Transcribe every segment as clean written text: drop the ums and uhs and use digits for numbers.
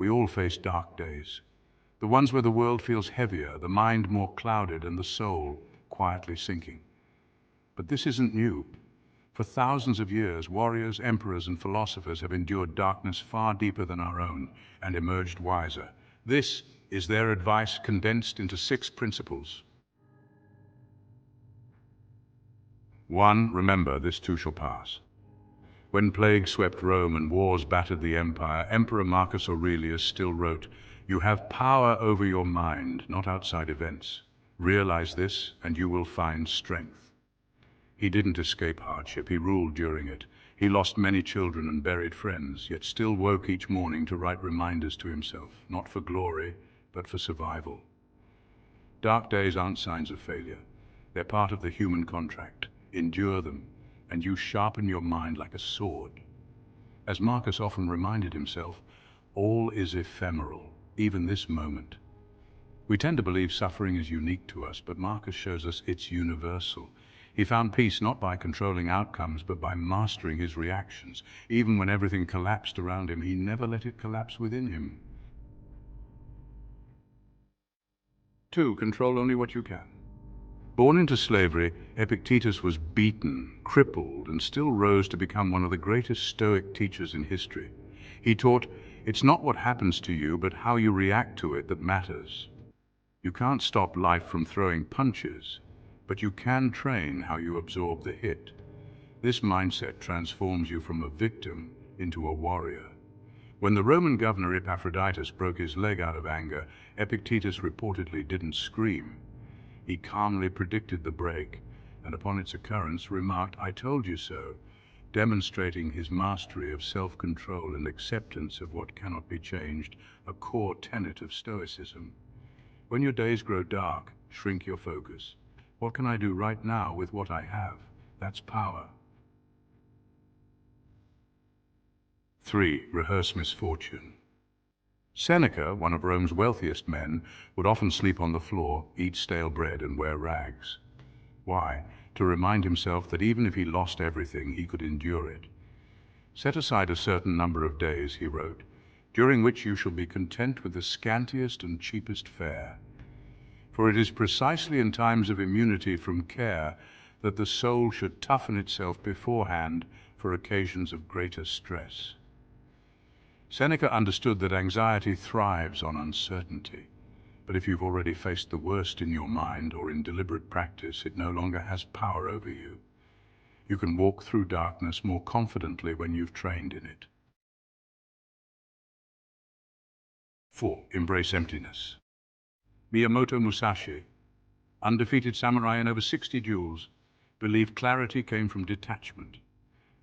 We all face dark days. The ones where the world feels heavier, the mind more clouded, and the soul quietly sinking. But this isn't new. For thousands of years, warriors, emperors, and philosophers have endured darkness far deeper than our own and emerged wiser. This is their advice condensed into 6 principles. 1. Remember, this too shall pass. When plague swept Rome and wars battered the empire, Emperor Marcus Aurelius still wrote, "You have power over your mind, not outside events. Realize this, and you will find strength." He didn't escape hardship, he ruled during it. He lost many children and buried friends, yet still woke each morning to write reminders to himself, not for glory, but for survival. Dark days aren't signs of failure. They're part of the human contract. Endure them, and you sharpen your mind like a sword. As Marcus often reminded himself, all is ephemeral, even this moment. We tend to believe suffering is unique to us, but Marcus shows us it's universal. He found peace not by controlling outcomes, but by mastering his reactions. Even when everything collapsed around him, he never let it collapse within him. 2. Control only what you can. Born into slavery, Epictetus was beaten, crippled, and still rose to become one of the greatest Stoic teachers in history. He taught, it's not what happens to you, but how you react to it that matters. You can't stop life from throwing punches, but you can train how you absorb the hit. This mindset transforms you from a victim into a warrior. When the Roman governor Epictetus broke his leg out of anger, Epictetus reportedly didn't scream. He calmly predicted the break, and upon its occurrence remarked, "I told you so," demonstrating his mastery of self-control and acceptance of what cannot be changed, a core tenet of Stoicism. When your days grow dark, shrink your focus. What can I do right now with what I have? That's power. 3. Rehearse misfortune. Seneca, one of Rome's wealthiest men, would often sleep on the floor, eat stale bread, and wear rags. Why? To remind himself that even if he lost everything, he could endure it. "Set aside a certain number of days," he wrote, "during which you shall be content with the scantiest and cheapest fare. For it is precisely in times of immunity from care that the soul should toughen itself beforehand for occasions of greater stress." Seneca understood that anxiety thrives on uncertainty, but if you've already faced the worst in your mind or in deliberate practice, it no longer has power over you. You can walk through darkness more confidently when you've trained in it. 4. Embrace emptiness. Miyamoto Musashi, undefeated samurai in over 60 duels, believed clarity came from detachment.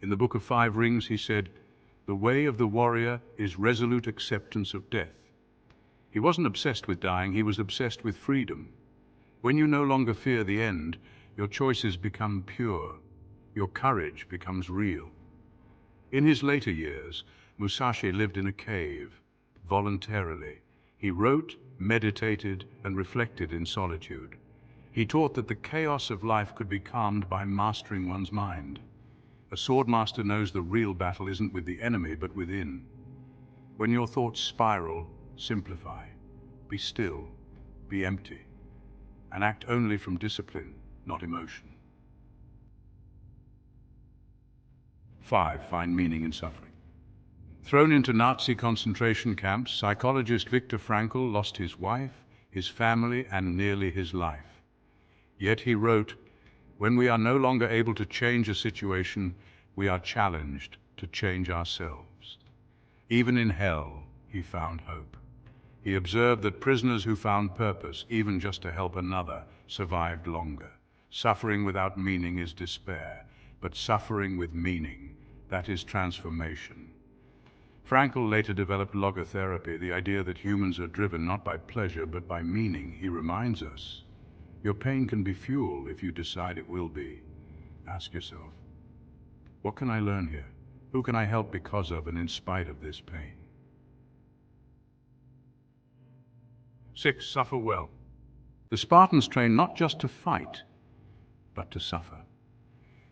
In the Book of 5 Rings, he said, "The way of the warrior is resolute acceptance of death." He wasn't obsessed with dying, he was obsessed with freedom. When you no longer fear the end, your choices become pure, your courage becomes real. In his later years, Musashi lived in a cave, voluntarily. He wrote, meditated, and reflected in solitude. He taught that the chaos of life could be calmed by mastering one's mind. A swordmaster knows the real battle isn't with the enemy, but within. When your thoughts spiral, simplify. Be still, be empty, and act only from discipline, not emotion. 5. Find meaning in suffering. Thrown into Nazi concentration camps, psychologist Viktor Frankl lost his wife, his family, and nearly his life. Yet he wrote, "When we are no longer able to change a situation, we are challenged to change ourselves." Even in hell, he found hope. He observed that prisoners who found purpose, even just to help another, survived longer. Suffering without meaning is despair, but suffering with meaning, that is transformation. Frankl later developed logotherapy, the idea that humans are driven not by pleasure, but by meaning. He reminds us, your pain can be fuel if you decide it will be. Ask yourself, what can I learn here? Who can I help because of and in spite of this pain? 6. Suffer well. The Spartans trained not just to fight, but to suffer.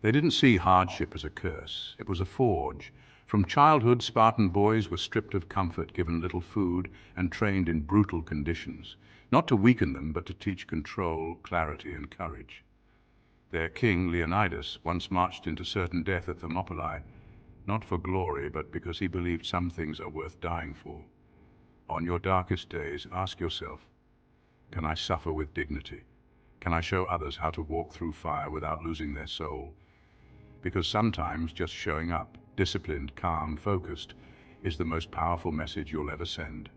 They didn't see hardship as a curse. It was a forge. From childhood, Spartan boys were stripped of comfort, given little food, and trained in brutal conditions, not to weaken them, but to teach control, clarity, and courage. Their king, Leonidas, once marched into certain death at Thermopylae, not for glory, but because he believed some things are worth dying for. On your darkest days, ask yourself, can I suffer with dignity? Can I show others how to walk through fire without losing their soul? Because sometimes just showing up, disciplined, calm, focused, is the most powerful message you'll ever send.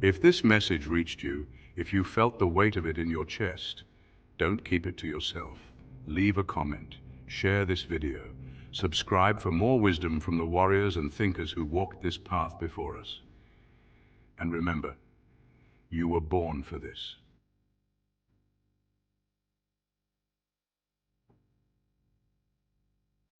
If this message reached you, if you felt the weight of it in your chest, don't keep it to yourself. Leave a comment, share this video, subscribe for more wisdom from the warriors and thinkers who walked this path before us. And remember, you were born for this.